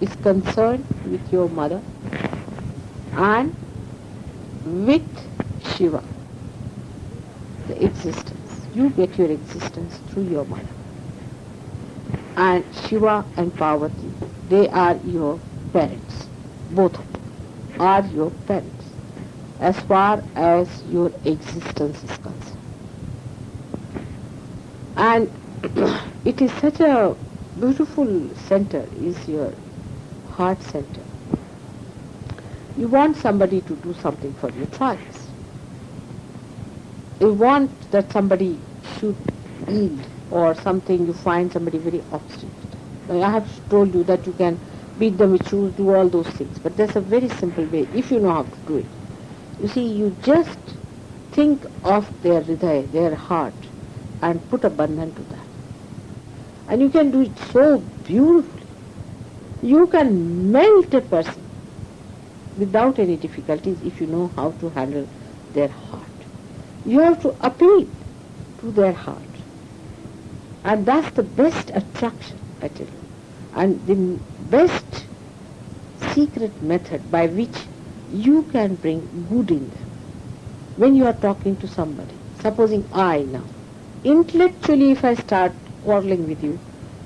is concerned with your mother and with Shiva, the existence. You get your existence through your mother. And Shiva and Parvati, they are your parents. Both of them are your parents as far as your existence is concerned. And it is such a beautiful center, is your heart center. You want somebody to do something for your trials. You want that somebody should yield, or something you find somebody very obstinate. I have told you that you can beat them with shoes, do all those things, but there's a very simple way if you know how to do it. You see, you just think of their hridaya, their heart, and put a bandhan to that. And you can do it so beautifully. You can melt a person without any difficulties if you know how to handle their heart. You have to appeal to their heart. And that's the best attraction, I tell you. And the best secret method by which you can bring good in them. When you are talking to somebody, supposing I now, intellectually if I start quarreling with you,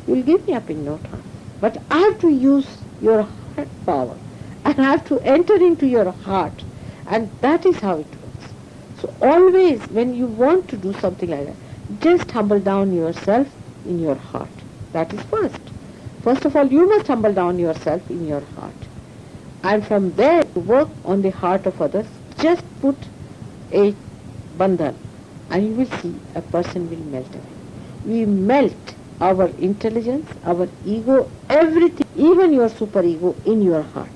you will give me up in no time. But I have to use your heart power, and I have to enter into your heart, and that is how it works. So always when you want to do something like that, just humble down yourself in your heart. That is first. First of all, you must humble down yourself in your heart. And from there, to work on the heart of others, just put a bandhan, and you will see a person will melt away. We melt our intelligence, our ego, everything, even your superego in your heart.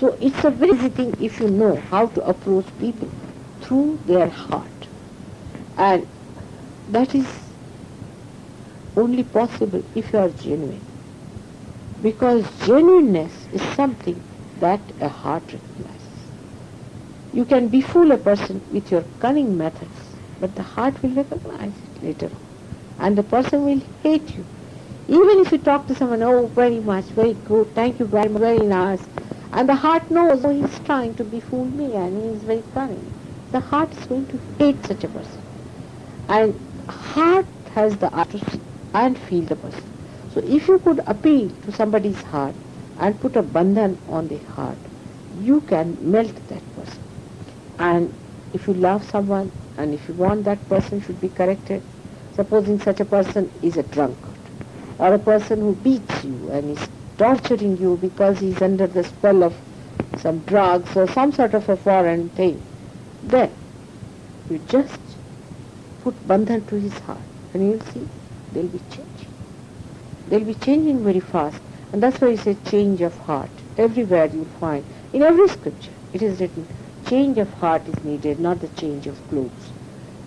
So it's a very easy thing if you know how to approach people through their heart. And that is only possible if you are genuine. Because genuineness is something that a heart recognizes. You can befool a person with your cunning methods, but the heart will recognize it later on. And the person will hate you. Even if you talk to someone, oh, very much, very good, thank you very much, very nice. And the heart knows, oh, he's trying to befool me and he is very cunning. The heart is going to hate such a person. And heart has the eye to see and feel the person. So if you could appeal to somebody's heart and put a bandhan on the heart, you can melt that person. And if you love someone and if you want that person should be corrected, supposing such a person is a drunkard or a person who beats you and is torturing you because he is under the spell of some drugs or some sort of a foreign thing, then you just put bandhan to his heart and you will see they'll be changing. They'll be changing very fast, and that's why you say change of heart. Everywhere you'll find, in every scripture, it is written, change of heart is needed, not the change of clothes.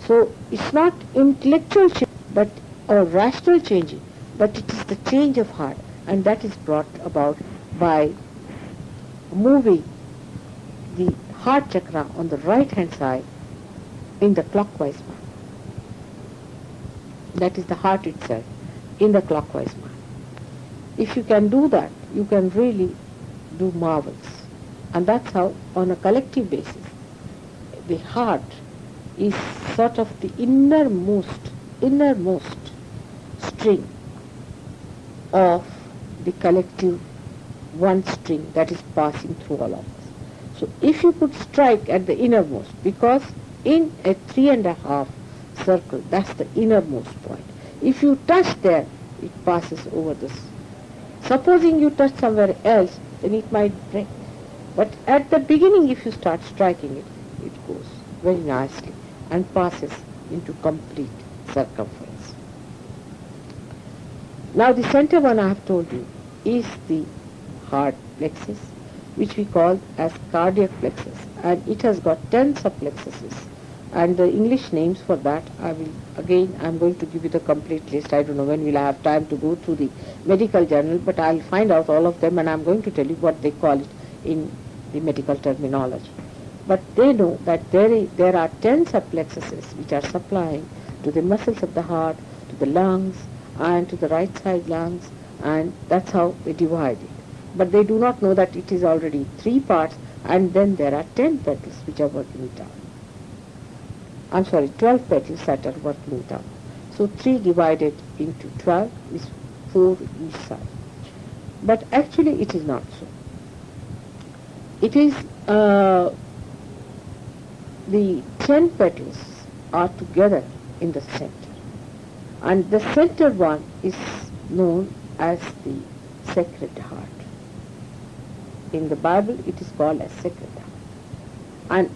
So it's not intellectual change, but or rational changing, but it is the change of heart, and that is brought about by moving the heart chakra on the right hand side in the clockwise manner. That is the heart itself in the clockwise manner. If you can do that, you can really do marvels. And that's how, on a collective basis, the heart is sort of the innermost string of the collective one string that is passing through all of us. So if you could strike at the innermost, because in a 3.5 circle, that's the innermost point. If you touch there, it passes over this. Supposing you touch somewhere else, then it might break. But at the beginning, if you start striking it, it goes very nicely and passes into complete circumference. Now the center one I have told you is the heart plexus, which we call as cardiac plexus, and it has got 10 subplexuses. And the English names for that, I'm going to give you the complete list. I don't know when we'll have time to go through the medical journal, but I'll find out all of them and I'm going to tell you what they call it in the medical terminology. But they know that there are 10 subplexuses which are supplying to the muscles of the heart, to the lungs, and to the right side lungs, and that's how they divide it. but they do not know that it is already 3 parts, and then there are 10 petals which are working it out. I'm sorry, 12 petals that are working it out. So 3 divided into 12 is 4 each side. But actually it is not so. It is the 10 petals are together in the center. And the center one is known as the Sacred Heart. In the Bible it is called as Sacred Heart. And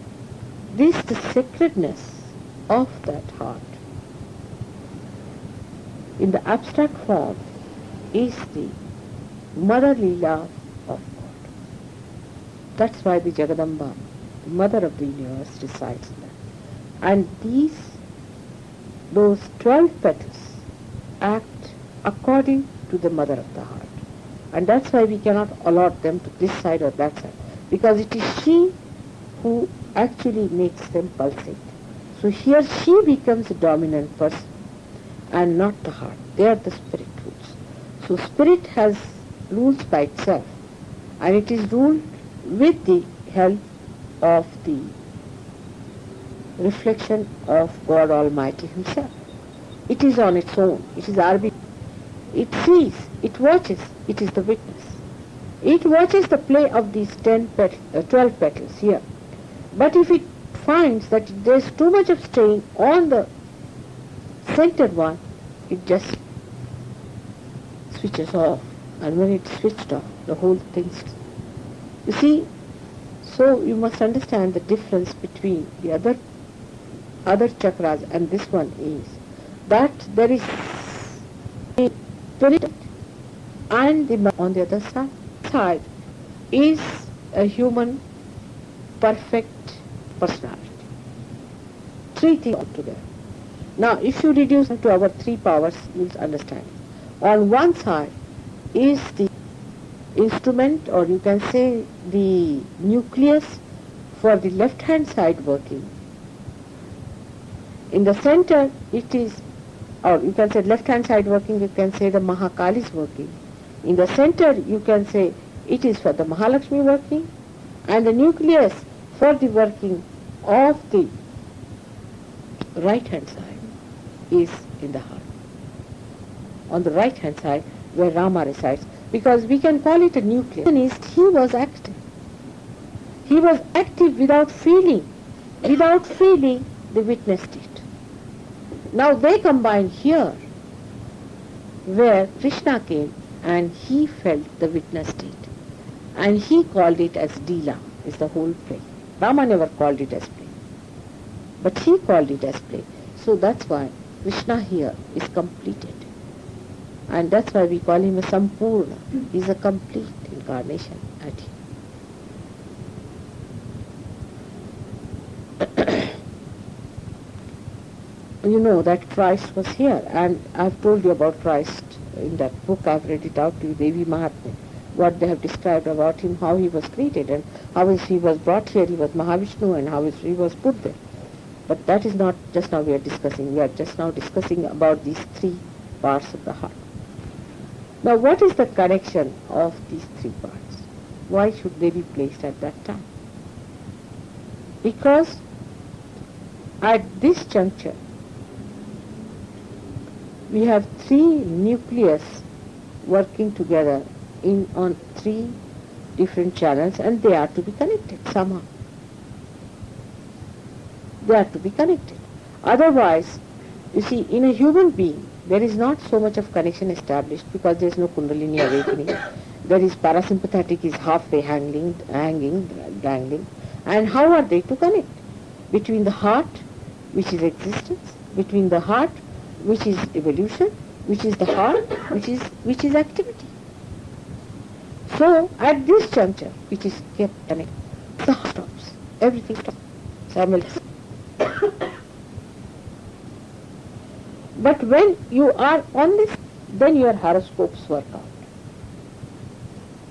this, the sacredness of that heart, in the abstract form, is the motherly love of God. That's why the Jagadamba, the mother of the universe, resides in that. And those 12 petals act according to the mother of the heart. And that's why we cannot allot them to this side or that side, because it is she who actually makes them pulsate. So here she becomes the dominant person and not the heart. They are the spirit rules. So spirit has rules by itself, and it is ruled with the help of the reflection of God Almighty Himself. It is on its own. It is arbitrary. It sees, it watches, it is the witness. It watches the play of these 12 petals here. But if it finds that there is too much of strain on the centered one, it just switches off. And when it's switched off, the whole thing. You see, so you must understand the difference between the other chakras and this one is that there is a spirit and the on the other side is a human perfect personality. 3 things together. Now if you reduce them to our 3 powers, you will understand. On one side is the instrument, or you can say the nucleus for the left hand side working. In the center it is, or you can say left hand side working, you can say the Mahakali is working. In the center you can say it is for the Mahalakshmi working, and the nucleus for the working of the right hand side is in the heart. On the right hand side where Rama resides, because we can call it a nucleus. He was active. He was active without feeling. Without feeling, they witnessed it. Now they combine here where Krishna came and he felt the witness state. And he called it as Leela, is the whole play. Rama never called it as play. But he called it as play. So that's why Krishna here is completed. And that's why we call him a Sampurna. He's a complete incarnation at him. You know that Christ was here, and I've told you about Christ in that book. I've read it out to you, Devi Mahatmya, what they have described about him, how he was created, and how he was brought here. He was Mahavishnu, and how he was put there. But that is not just now we are discussing. We are just now discussing about these 3 parts of the heart. Now what is the connection of these 3 parts? Why should they be placed at that time? Because at this juncture we have 3 nucleus working together on 3 different channels, and they are to be connected somehow. They are to be connected. Otherwise, you see, in a human being, there is not so much of connection established because there is no Kundalini awakening. There is parasympathetic is halfway dangling. And how are they to connect? Between the heart, which is existence, between the heart, which is evolution, which is the heart, which is activity. So at this juncture, which is kept connected, the heart stops. Everything stops. Simultaneously. But when you are on this, then your horoscopes work out.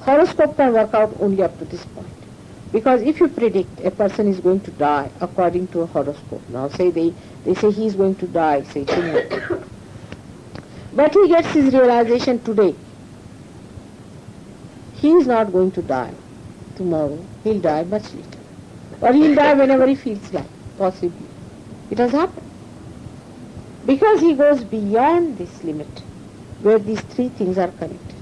Horoscope can work out only up to this point. Because if you predict a person is going to die according to a horoscope, now say they say he is going to die, say tomorrow. But he gets his realization today. he is not going to die tomorrow. He'll die much later. Or he'll die whenever he feels like, possibly. It has happened. Because he goes beyond this limit, where these three things are connected.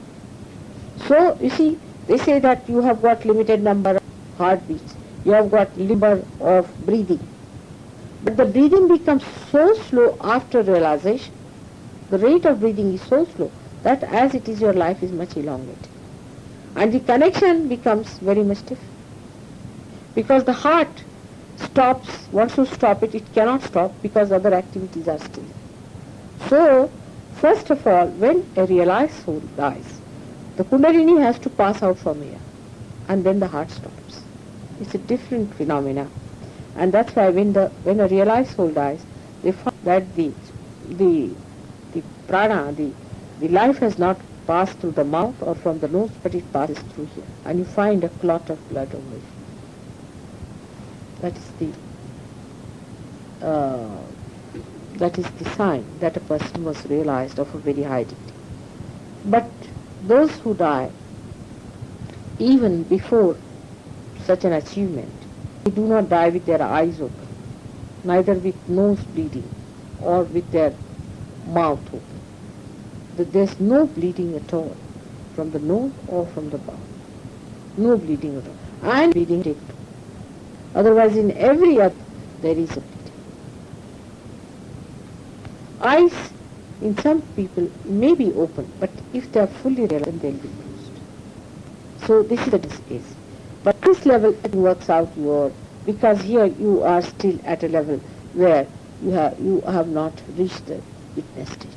So, you see, they say that you have got limited number of heartbeats. You have got number of breathing. But the breathing becomes so slow after realization. The rate of breathing is so slow that as it is, your life is much elongated. And the connection becomes very much different. Because the heart stops, wants to stop it, it cannot stop because other activities are still. So, first of all, when a realized soul dies, the Kundalini has to pass out from here, and then the heart stops. It's a different phenomena, and that's why when a realized soul dies, they find that the prana, the life has not passed through the mouth or from the nose, but it passes through here, and you find a clot of blood over it. That is the sign that a person was realized of a very high degree. But those who die even before such an achievement, they do not die with their eyes open, neither with nose bleeding or with their mouth open. There's no bleeding at all from the nose or from the mouth. No bleeding at all. And bleeding take place. Otherwise, in every other, there is a bleeding. Eyes, in some people, may be open, but if they are fully realized, they'll be closed. So this is the case. But this level, it works out because here you are still at a level where you have not reached the witness state.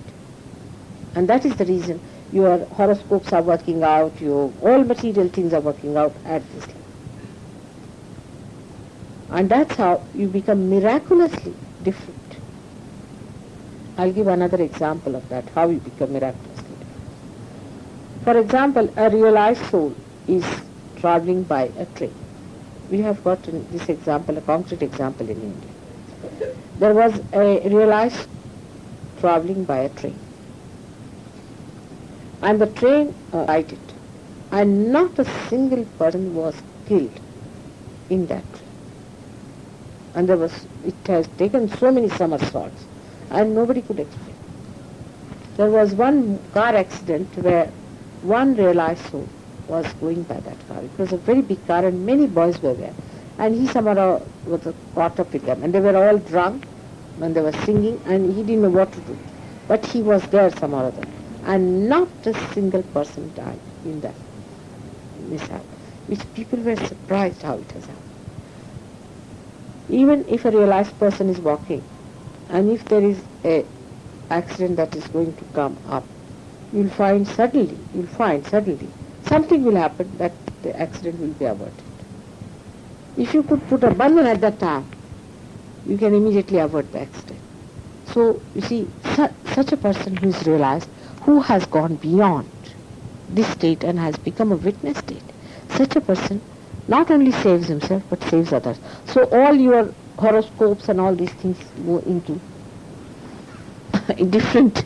And that is the reason your horoscopes are working out, all material things are working out at this level. And that's how you become miraculously different. I'll give another example of that, how you become miraculously different. For example, a realized soul is traveling by a train. We have got this example, a concrete example in India. There was a realized traveling by a train. And the train collided. And not a single person was killed in that train. And it has taken so many somersaults, and nobody could explain. There was one car accident where one realized soul was going by that car. It was a very big car, and many boys were there. And he somehow was caught up with them. And they were all drunk when they were singing, and he didn't know what to do. But he was there somehow or other. And not a single person died in that mishap, which people were surprised how it has happened. Even if a realized person is walking, and if there is a accident that is going to come up, you'll find suddenly something will happen that the accident will be averted. If you could put a bandhan at that time, you can immediately avert the accident. So, you see, such a person who is realized, who has gone beyond this state and has become a witness state, such a person not only saves himself but saves others. So all your horoscopes and all these things go into different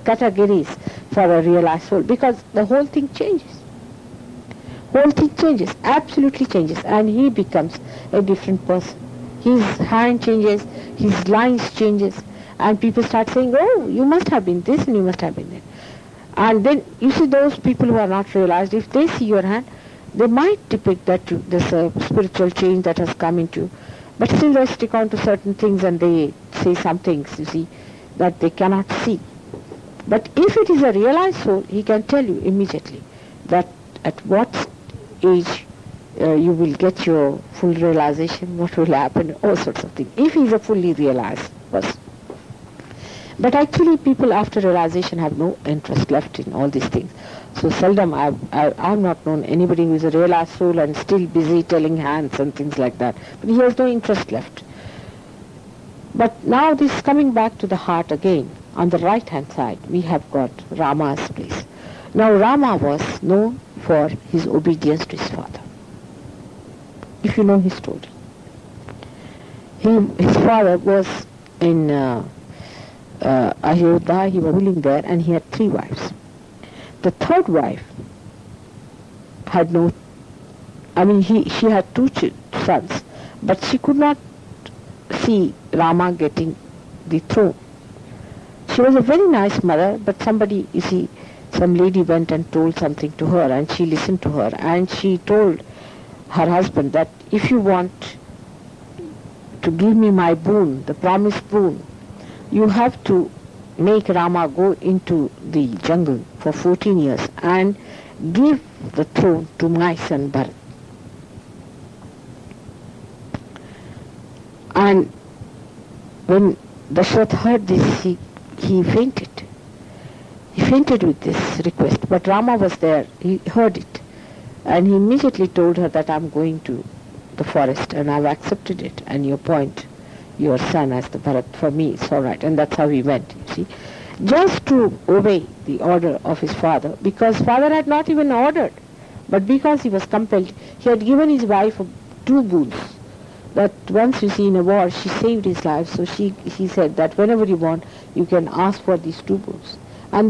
categories for a realized soul, because the whole thing changes. Absolutely changes, and he becomes a different person. His hand changes, his lines changes, and people start saying, oh, you must have been this and you must have been that. And then you see those people who are not realized, if they see your hand, they might depict that there's a spiritual change that has come into you. But still they stick on to certain things and they say some things, you see, that they cannot see. But if it is a realized soul, he can tell you immediately that at what age you will get your full realization, what will happen, all sorts of things, if he is a fully realized person. But actually people after realization have no interest left in all these things. So seldom I've not known anybody who is a realized soul and still busy telling hands and things like that. But he has no interest left. But now this coming back to the heart again, on the right hand side we have got Rama's place. Now Rama was known for his obedience to his father. If you know his story. His father was in Ayodhya, he was ruling there, and he had 3 wives. The third wife had no, she had two sons, but she could not see Rama getting the throne. She was a very nice mother, but somebody, some lady went and told something to her, and she listened to her, and she told her husband that if you want to give me my boon, the promised boon, you have to make Rama go into the jungle for 14 years and give the throne to my son Bharat. And when Dashrath heard this, he fainted. He fainted with this request, but Rama was there. He heard it, and he immediately told her that I'm going to the forest and I've accepted it, and you appoint your son as the Bharat. For me, it's all right. And that's how he went, you see, just to obey the order of his father, because father had not even ordered, but because he was compelled. He had given his wife 2 boons. That once, you see, in a war, she saved his life, so he said that whenever you want, you can ask for these 2 boons. And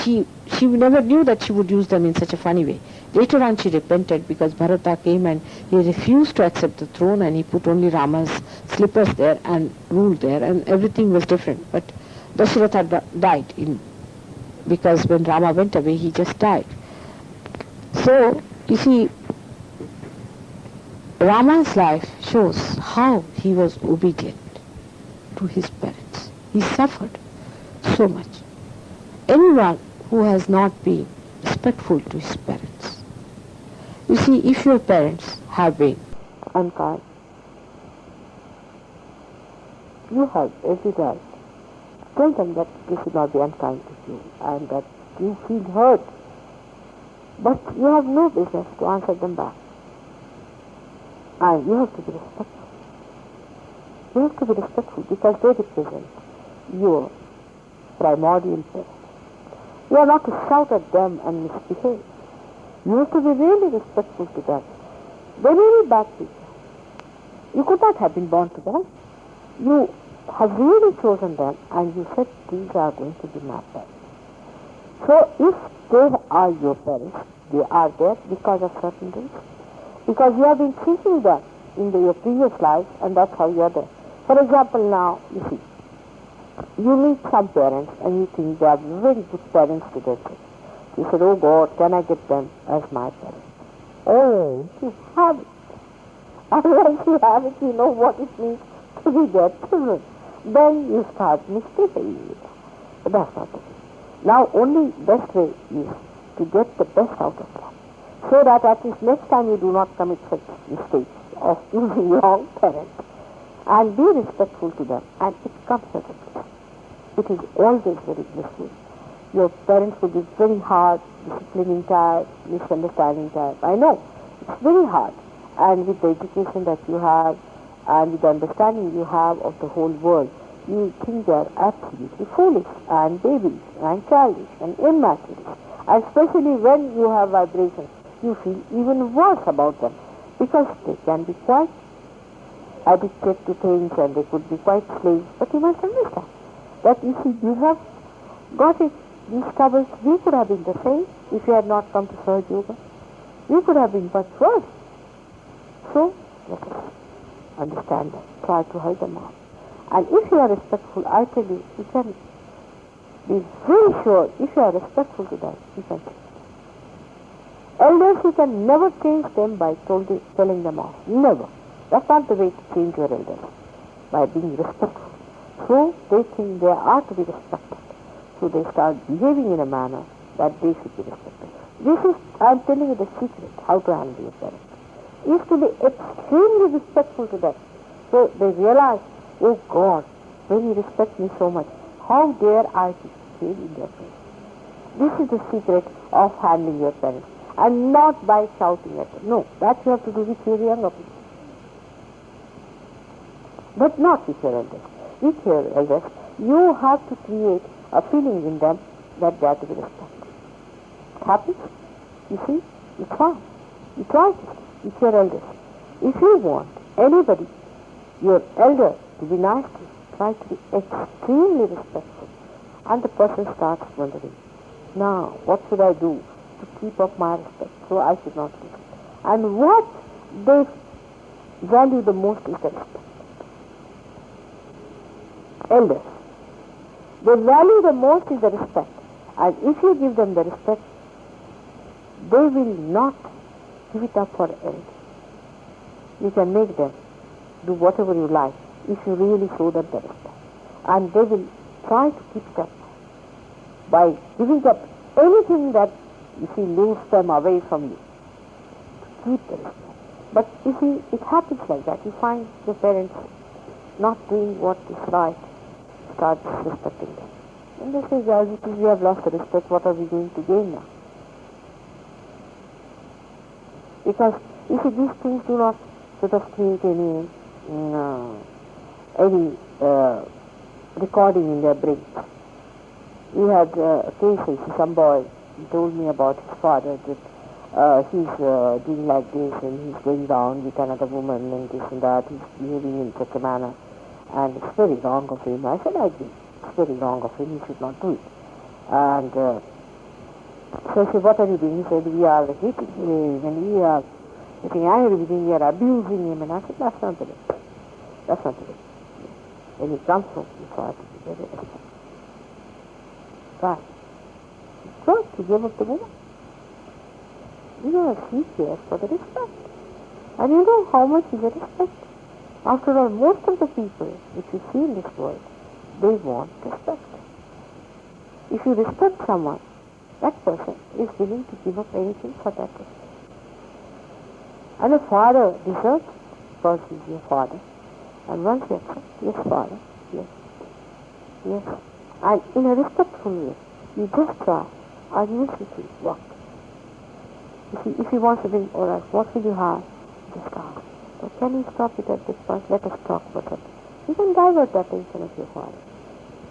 she never knew that she would use them in such a funny way. Later on she repented, because Bharata came and he refused to accept the throne, and he put only Rama's slippers there and ruled there, and everything was different. But Dasharatha died because when Rama went away, he just died. So, you see, Rama's life shows how he was obedient to his parents. He suffered so much. Anyone who has not been respectful to his parents. You see, if your parents have been unkind, you have every right to tell them that they should not be unkind to you and that you feel hurt. But you have no business to answer them back. And you have to be respectful. You have to be respectful because they represent your primordial parents. You are not to shout at them and misbehave. You have to be really respectful to them. They may be bad people. You could not have been born to them. You have really chosen them and you said these are going to be my parents. So if they are your parents, they are there because of certain reasons. Because you have been thinking that in your previous life, and that's how you are there. For example, now, you see, you meet some parents and you think they are very good parents to their kids. You said, oh God, can I get them as my parents? Oh, you have it. Unless you have it, you know what it means to be their children. Then you start mistaking it. But that's not the way. Now, only best way is to get the best out of them, so that at least next time you do not commit such mistakes of using wrong parents. And be respectful to them, and it comes at a place. It is always very blissful. Your parents will be very hard, disciplining type, misunderstanding type. I know, it's very hard. And with the education that you have, and with the understanding you have of the whole world, you think they are absolutely foolish, and babies, and childish, and immature. And especially when you have vibrations, you feel even worse about them, because they can be quite addicted to things and they could be quite slaves. But you must understand that you see, you have got it, these troubles. We could have been the same if you had not come to Sahaja Yoga. We could have been much worse. So let us understand that, try to help them out. And if you are respectful, I tell you, you can be very sure, if you are respectful to them, you can change them. Elders, you can never change them by telling them off. Never. That's not the way to change your elders, by being respectful. So they think they are to be respected. So they start behaving in a manner that they should be respected. This is, I am telling you the secret, how to handle your parents. Is to be extremely respectful to them. So they realize, oh God, when you respect me so much, how dare I to behave in their face? This is the secret of handling your parents. And not by shouting at them. No, that you have to do with your younger people. But not with your elders. With your elders, you have to create a feeling in them that they are to be respected. It happens. You see, it's fine. You try it with your elders. If you want anybody, your elder, to be nice to you, try to be extremely respectful. And the person starts wondering, now, what should I do to keep up my respect, so I should not lose it. And what they value the most is the respect. Elders. They value the most is the respect. And if you give them the respect, they will not give it up for anything. You can make them do whatever you like if you really show them the respect. And they will try to keep it up by giving up anything that if you lose them away from you, to keep the respect. But you see, it happens like that. You find your parents not doing what is right, start disrespecting them. And they say, well, because we have lost the respect, what are we going to gain now? Because you see, these things do not sort of create any recording in their brains. We had cases, some boy told me about his father that he's doing like this and he's going down with another woman and this and that, he's behaving in such a manner and it's very wrong of him. I said, I agree, it's very wrong of him, he should not do it. And so I said, what are you doing? He said, we are hating him and we are getting angry with him, we are abusing him. And I said, that's not the way. That's not the way. When he comes home, you try to be very respectful. Try. So, he gave up the woman. You know, she cares for the respect. And you know how much is the respect? After all, most of the people, which you see in this world, they want respect. If you respect someone, that person is willing to give up anything for that person. And a father deserves it because he is your father. And once you accept, yes, father, yes, yes. And in a respectful way, you just try, and you will see what. If you want something, all right, what will you have? Just ask. Or can you stop it at this point? Let us talk about it. You can divert the attention of your father.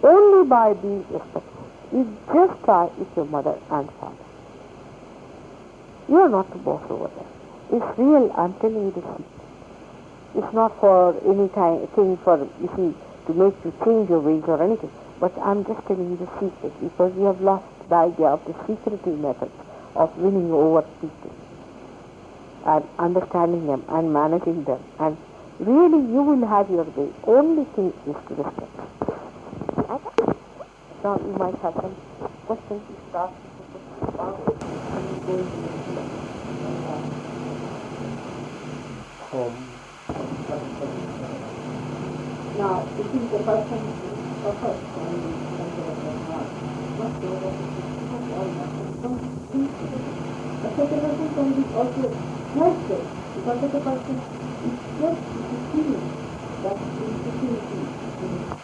Only by being respectful. You just try with your mother and father. You are not the boss over there. It's real, I'm telling you the secret. It's not for any thing for, you see, to make you change your ways or anything. But I'm just telling you the secret because you have lost the idea of the secretive methods of winning over people and understanding them and managing them. And really you will have your way. Only thing is to respect. Now you might have some questions to start with. Now, it is the person of us the second person can be also helpful because the person is just feeling that is the